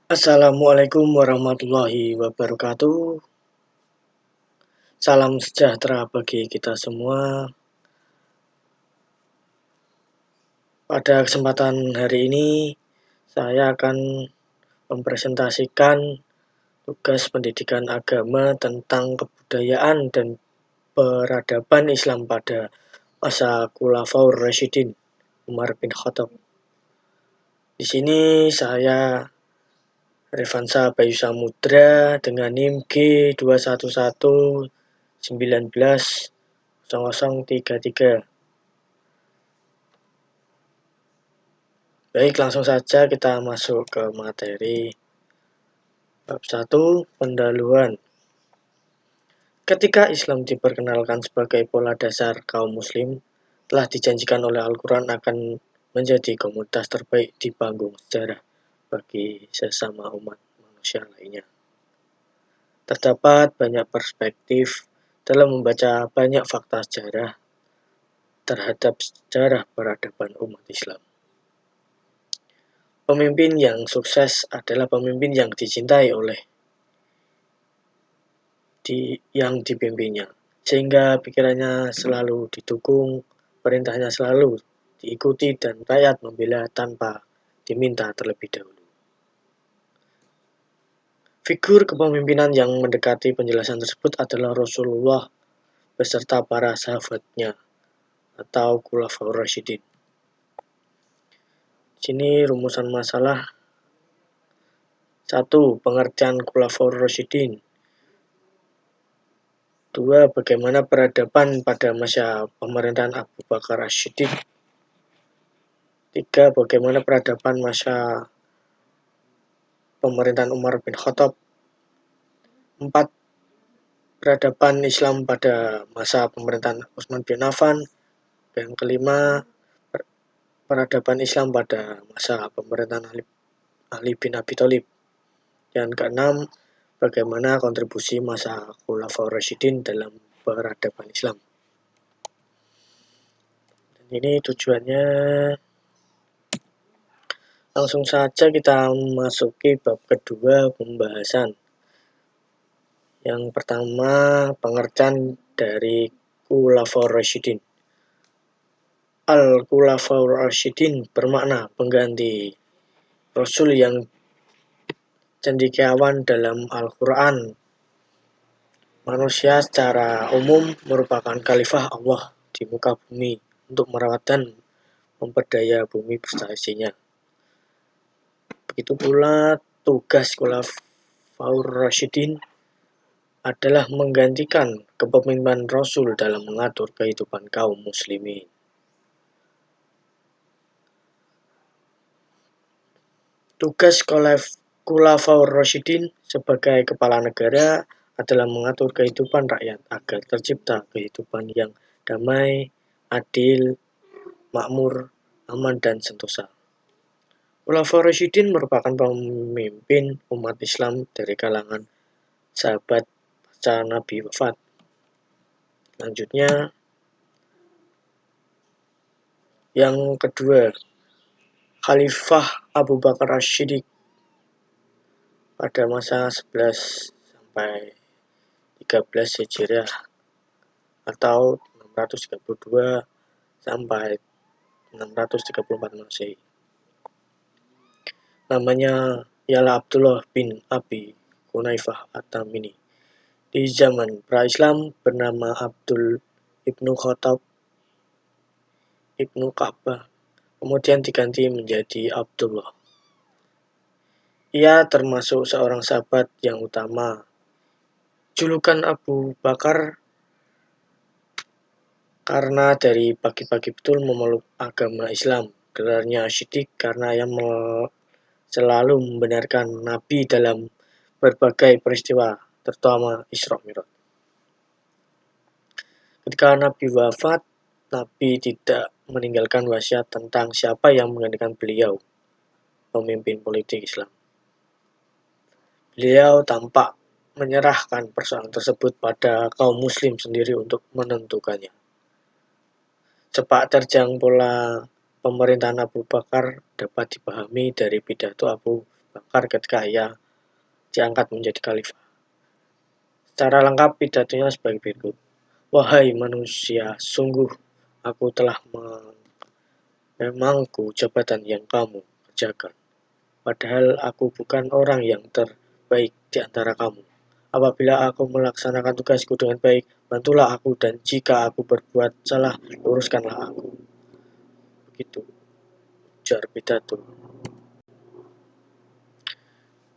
Assalamualaikum warahmatullahi wabarakatuh. Salam sejahtera bagi kita semua. Pada kesempatan hari ini, saya akan mempresentasikan tugas pendidikan agama tentang kebudayaan dan peradaban Islam pada masa Khulafaur Rasyidin Umar bin Khattab. Di sini saya Revansa Bayu Samudra dengan NIM G21190033. Baik, langsung saja kita masuk ke materi. Bab 1, pendahuluan. Ketika Islam diperkenalkan sebagai pola dasar kaum muslim, telah dijanjikan oleh Al-Quran akan menjadi komunitas terbaik di panggung sejarah bagi sesama umat manusia lainnya. Terdapat banyak perspektif dalam membaca banyak fakta sejarah terhadap sejarah peradaban umat Islam. Pemimpin yang sukses adalah pemimpin yang dicintai oleh yang dipimpinnya, sehingga pikirannya selalu didukung, perintahnya selalu diikuti, dan rakyat membela tanpa diminta terlebih dahulu. Figur kepemimpinan yang mendekati penjelasan tersebut adalah Rasulullah beserta para sahabatnya atau Khulafaur Rasyidin. Sini rumusan masalah. 1. Pengertian Khulafaur Rasyidin. 2. Bagaimana peradaban pada masa pemerintahan Abu Bakar As-Siddiq. 3. Bagaimana peradaban masa pemerintahan Umar bin Khattab. 4. Peradaban Islam pada masa pemerintahan Utsman bin Affan. Yang kelima, peradaban Islam pada masa pemerintahan Ali bin Abi Thalib. Yang keenam, bagaimana kontribusi masa Khulafaur Rasyidin dalam peradaban Islam. Dan ini tujuannya. Langsung saja kita memasuki bab kedua pembahasan. Yang pertama, pengertian dari Khulafaur Rasyidin. Al-Khulafaur Rasyidin bermakna pengganti Rasul yang cendekiawan dalam Al-Quran. Manusia secara umum merupakan khalifah Allah di muka bumi untuk merawat dan memperdaya bumi beserta isinya. Begitu pula tugas Khulafaur Rasyidin adalah menggantikan kepemimpinan Rasul dalam mengatur kehidupan kaum muslimin. Tugas Khulafaur Rasyidin sebagai kepala negara adalah mengatur kehidupan rakyat agar tercipta kehidupan yang damai, adil, makmur, aman, dan sentosa. Khulafaur Rasyidin merupakan pemimpin umat Islam dari kalangan sahabat pasca Nabi wafat. Selanjutnya, yang kedua, Khalifah Abu Bakar As-Siddiq pada masa 11 sampai 13 Hijriah atau 632 sampai 634 Masehi. Namanya ialah Abdullah bin Abi Hunaifah At-Tamimi. Di zaman pra-Islam bernama Abdul ibnu Khattab ibnu Ka'bah, kemudian diganti menjadi Abdullah. Ia termasuk seorang sahabat yang utama. Julukan Abu Bakar karena dari pagi-pagi betul memeluk agama Islam. Gelarnya Siddiq karena ia selalu membenarkan Nabi dalam berbagai peristiwa, terutama Isra Mi'raj. Ketika Nabi wafat, Nabi tidak meninggalkan wasiat tentang siapa yang menggantikan beliau, pemimpin politik Islam. Beliau tampak menyerahkan persoalan tersebut pada kaum muslim sendiri untuk menentukannya. Sepak terjang pola pemerintahan Abu Bakar dapat dipahami dari pidato Abu Bakar ketika ia diangkat menjadi khalifah. Secara lengkap pidatonya sebagai berikut. Wahai manusia, sungguh aku telah memangku jabatan yang kamu kerjakan. Padahal aku bukan orang yang terbaik di antara kamu. Apabila aku melaksanakan tugasku dengan baik, bantulah aku, dan jika aku berbuat salah, luruskanlah aku. Begitu ujar pidato.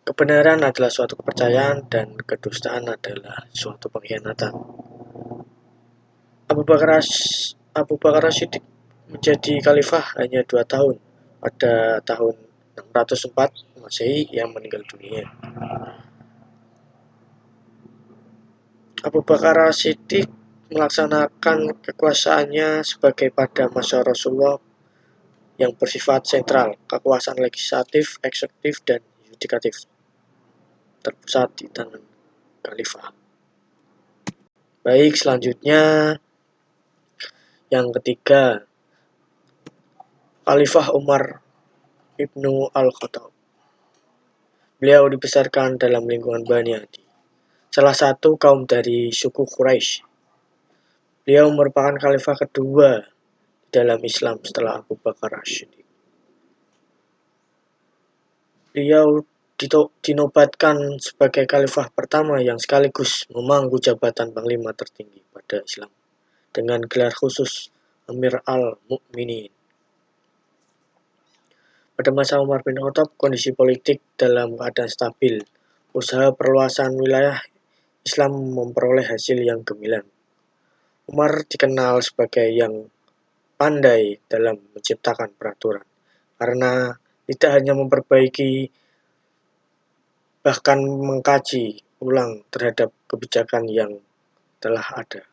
Kebenaran adalah suatu kepercayaan dan kedustaan adalah suatu pengkhianatan. Abu Bakar Siddiq menjadi khalifah hanya 2 tahun. Pada tahun 604 Masehi ia meninggal dunia. Abu Bakar Siddiq melaksanakan kekuasaannya sebagai pada masa Rasulullah yang bersifat sentral. Kekuasaan legislatif, eksekutif, dan yudikatif terpusat di tangan khalifah. Baik, selanjutnya yang ketiga, Khalifah Umar Ibnu Al-Khattab. Beliau dibesarkan dalam lingkungan Bani Adi, salah satu kaum dari suku Quraisy. Beliau merupakan khalifah kedua dalam Islam setelah Abu Bakar As-Siddiq. Beliau dinobatkan sebagai khalifah pertama yang sekaligus memangku jabatan panglima tertinggi pada Islam dengan gelar khusus Amir al-Mu'minin. Pada masa Umar bin Khattab, kondisi politik dalam keadaan stabil. Usaha perluasan wilayah Islam memperoleh hasil yang gemilang. Umar dikenal sebagai yang pandai dalam menciptakan peraturan, karena tidak hanya memperbaiki, bahkan mengkaji ulang terhadap kebijakan yang telah ada.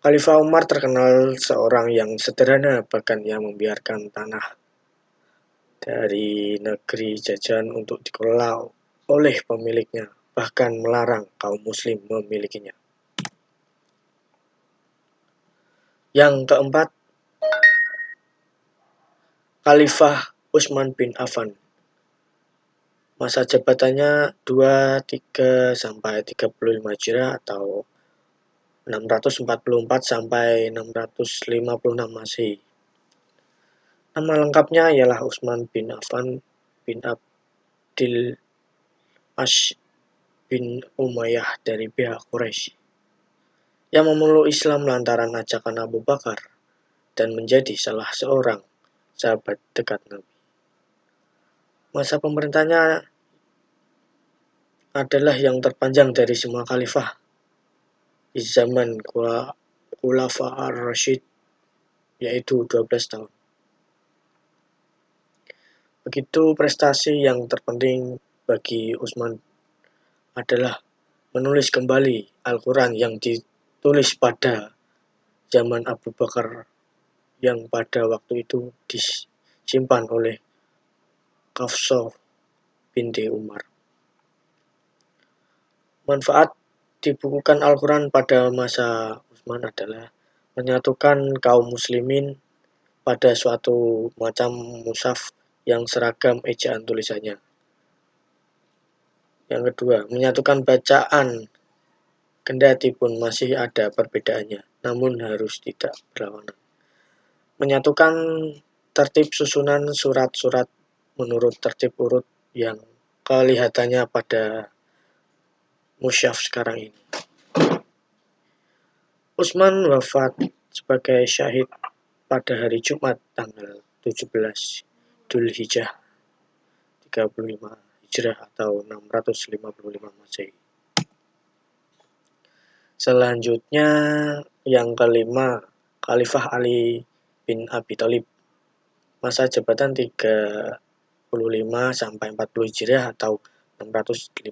Khalifah Umar terkenal seorang yang sederhana, bahkan yang membiarkan tanah dari negeri jajahan untuk dikelola oleh pemiliknya, bahkan melarang kaum muslim memilikinya. Yang keempat, Khalifah Utsman bin Affan. Masa jabatannya 23 sampai 35 Hijriah atau 644 sampai 656 Masehi. Nama lengkapnya ialah Utsman bin Affan bin Abdil Ash bin Umayyah dari pihak Quraisy, yang memeluk Islam lantaran ajakan Abu Bakar dan menjadi salah seorang sahabat dekat Nabi. Masa pemerintahnya adalah yang terpanjang dari semua khalifah di zaman Khulafa ar-Rasyid, yaitu 12 tahun. Begitu prestasi yang terpenting bagi Utsman adalah menulis kembali Al-Quran yang ditulis pada zaman Abu Bakar, yang pada waktu itu disimpan oleh Hafsah binti Umar. Manfaat dibukukan Al-Quran pada masa Utsman adalah menyatukan kaum muslimin pada suatu macam mushaf yang seragam ejaan tulisannya. Yang kedua, menyatukan bacaan kendati pun masih ada perbedaannya, namun harus tidak berlawanan. Menyatukan tertib susunan surat-surat menurut tertib urut yang kelihatannya pada mushaf sekarang ini. Utsman wafat sebagai syahid pada hari Jumat tanggal 17 Dzulhijjah 35 Hijrah atau 655 Masehi. Selanjutnya yang kelima, Khalifah Ali bin Abi Thalib. Masa jabatan 35 sampai 40 Hijriah atau 656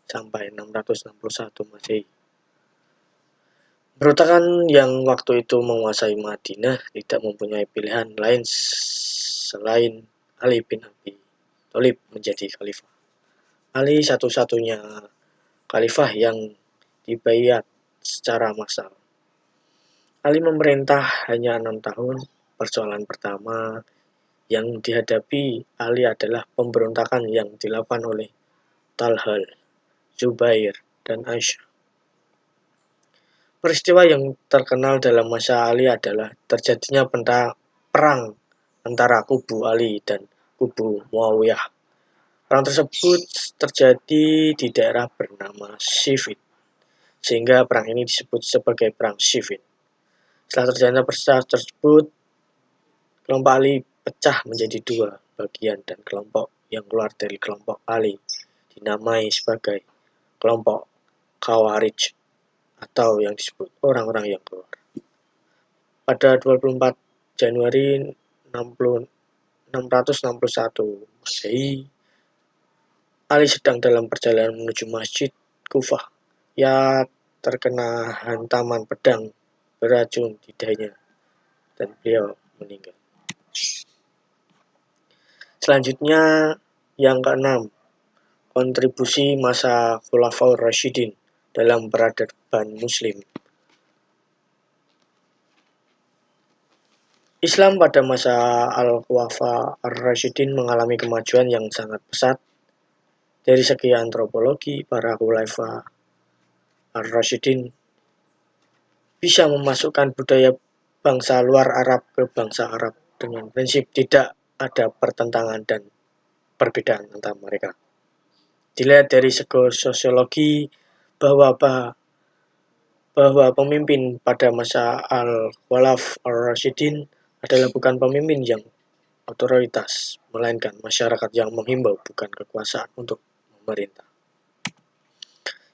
sampai 661 Masehi. Berontakan yang waktu itu menguasai Madinah tidak mempunyai pilihan lain selain Ali bin Abi Thalib menjadi khalifah. Ali satu-satunya khalifah yang dibaiat secara massal. Ali memerintah hanya 6 tahun. Persoalan pertama Yang dihadapi Ali adalah pemberontakan yang dilakukan oleh Talhal, Zubair, dan Aisyah. Peristiwa yang terkenal dalam masa Ali adalah terjadinya perang antara kubu Ali dan kubu Muawiyah. Perang tersebut terjadi di daerah bernama Siffin, sehingga perang ini disebut sebagai Perang Siffin. Setelah terjadinya peristiwa tersebut, kelompok Ali pecah menjadi dua bagian dan kelompok yang keluar dari kelompok Ali dinamai sebagai kelompok Khawarij atau yang disebut orang-orang yang keluar. Pada 24 Januari 661 Masehi, Ali sedang dalam perjalanan menuju Masjid Kufah. Ia terkena hantaman pedang beracun di dadanya dan beliau meninggal. Selanjutnya yang keenam, kontribusi masa Khulafaur Rasyidin dalam peradaban Muslim. Islam pada masa Al-Khulafa Ar-Rasyidin mengalami kemajuan yang sangat pesat. Dari segi antropologi, para Khulafa Ar-Rasyidin bisa memasukkan budaya bangsa luar Arab ke bangsa Arab dengan prinsip tidak ada pertentangan dan perbedaan antara mereka. Dilihat dari segi sosiologi bahwa pemimpin pada masa Al-Khulaf Ar-Rasyidin adalah bukan pemimpin yang otoritas, melainkan masyarakat yang menghimbau, bukan kekuasaan untuk memerintah.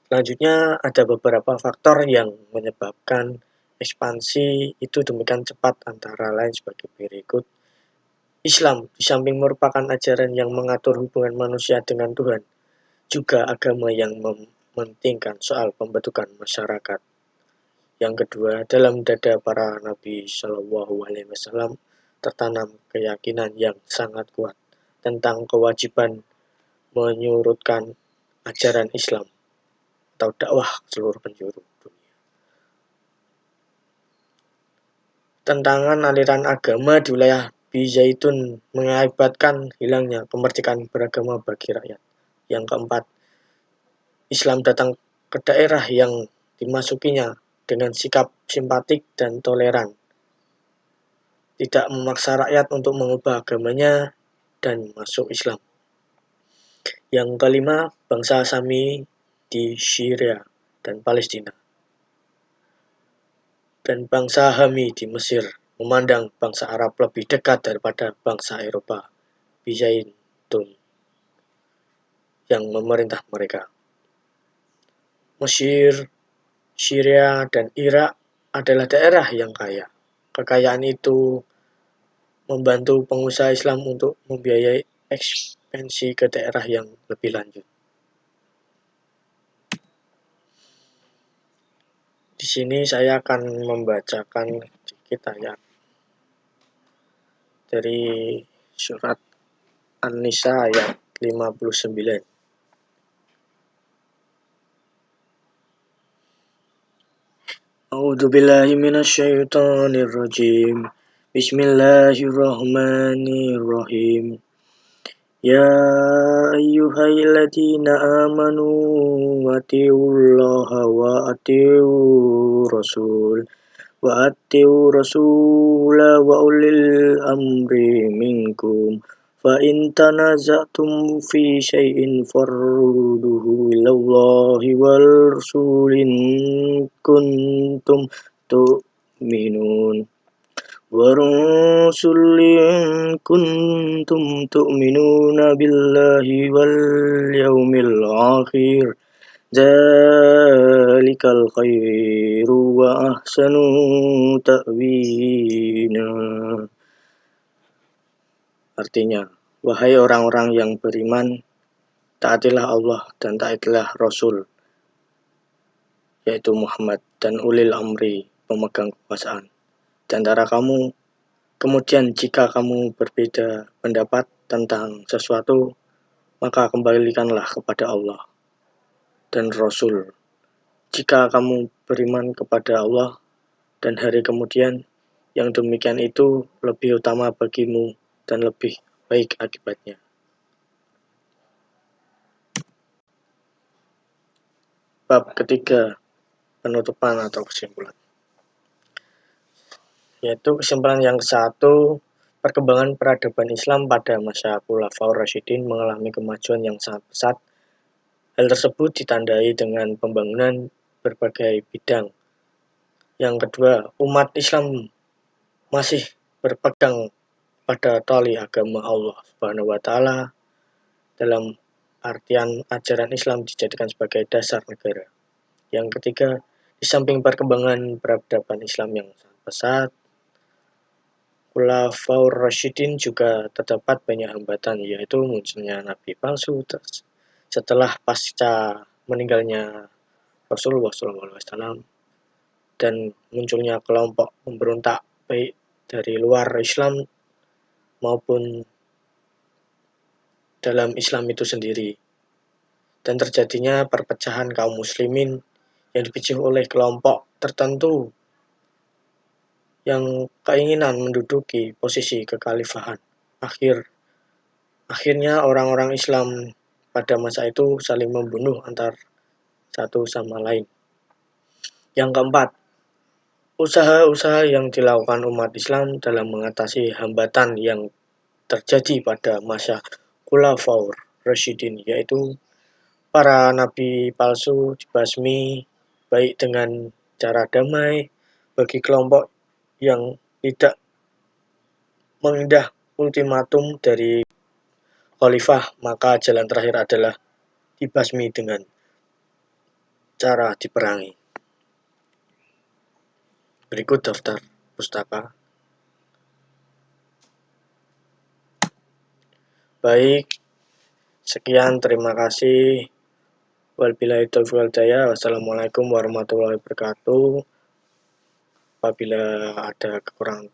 Selanjutnya ada beberapa faktor yang menyebabkan ekspansi itu demikian cepat, antara lain sebagai berikut. Islam di samping merupakan ajaran yang mengatur hubungan manusia dengan Tuhan, juga agama yang mementingkan soal pembentukan masyarakat. Yang kedua, dalam dada para nabi Shallallahu Alaihi Wasallam tertanam keyakinan yang sangat kuat tentang kewajiban menyurutkan ajaran Islam atau dakwah seluruh penjuru dunia. Tentangan aliran agama di wilayah Bizaitun mengakibatkan hilangnya kemerdekaan beragama bagi rakyat. Yang keempat, Islam datang ke daerah yang dimasukinya dengan sikap simpatik dan toleran, tidak memaksa rakyat untuk mengubah agamanya dan masuk Islam. Yang kelima, bangsa Sami di Syria dan Palestina dan bangsa Hami di Mesir memandang bangsa Arab lebih dekat daripada bangsa Eropa Bizaitun yang memerintah mereka. Mesir, Syria, dan Irak adalah daerah yang kaya. Kekayaan itu membantu pengusaha Islam untuk membiayai ekspansi ke daerah yang lebih lanjut. Di sini saya akan membacakan sedikit ayat dari surat An-Nisa ayat 59. A'udzu billahi minasyaitonir rajim. Bismillahirrahmanirrahim. Ya ayyuhalladzina amanu atiullaha wa atiur rasula wa ulil amri minkum. Fa in tanaza'tum fi syai'in farudduhu ilallahi wal rasulin kuntum tu'minun. ورسل كنتم تؤمنون بالله واليوم الآخر ذلك الخير وأحسن تأويلا. Artinya, wahai orang-orang yang beriman, taatilah Allah dan taatilah Rasul, yaitu Muhammad, dan ulil amri, pemegang kekuasaan di antara kamu. Kemudian jika kamu berbeda pendapat tentang sesuatu, maka kembalikanlah kepada Allah dan Rasul. Jika kamu beriman kepada Allah dan hari kemudian, yang demikian itu lebih utama bagimu dan lebih baik akibatnya. Bab ketiga, penutupan atau kesimpulan. Yaitu kesimpulan yang ke-1, perkembangan peradaban Islam pada masa Khulafaur Rasyidin mengalami kemajuan yang sangat pesat. Hal tersebut ditandai dengan pembangunan berbagai bidang. Yang kedua, umat Islam masih berpegang pada tali agama Allah Subhanahu wa Ta'ala, dalam artian ajaran Islam dijadikan sebagai dasar negara. Yang ketiga, di samping perkembangan peradaban Islam yang sangat pesat, Khulafaur Rasyidin juga terdapat banyak hambatan, yaitu munculnya nabi palsu setelah pasca meninggalnya Rasulullah SAW, dan munculnya kelompok pemberontak baik dari luar Islam maupun dalam Islam itu sendiri, dan terjadinya perpecahan kaum muslimin yang dipicu oleh kelompok tertentu yang keinginan menduduki posisi kekhalifahan. Akhirnya orang-orang Islam pada masa itu saling membunuh antar satu sama lain. Yang keempat, usaha-usaha yang dilakukan umat Islam dalam mengatasi hambatan yang terjadi pada masa Khulafaur Rasyidin, yaitu para nabi palsu dibasmi baik dengan cara damai. Bagi kelompok yang tidak mengindah ultimatum dari khalifah, maka jalan terakhir adalah dibasmi dengan cara diperangi. Berikut daftar pustaka. Baik, sekian, terima kasih. Wabillahi taufiq wal hidayah. Wassalamualaikum warahmatullahi wabarakatuh. Apabila ada kekurangan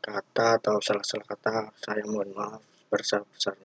kata atau salah-salah kata, saya mohon maaf sebesar-besarnya.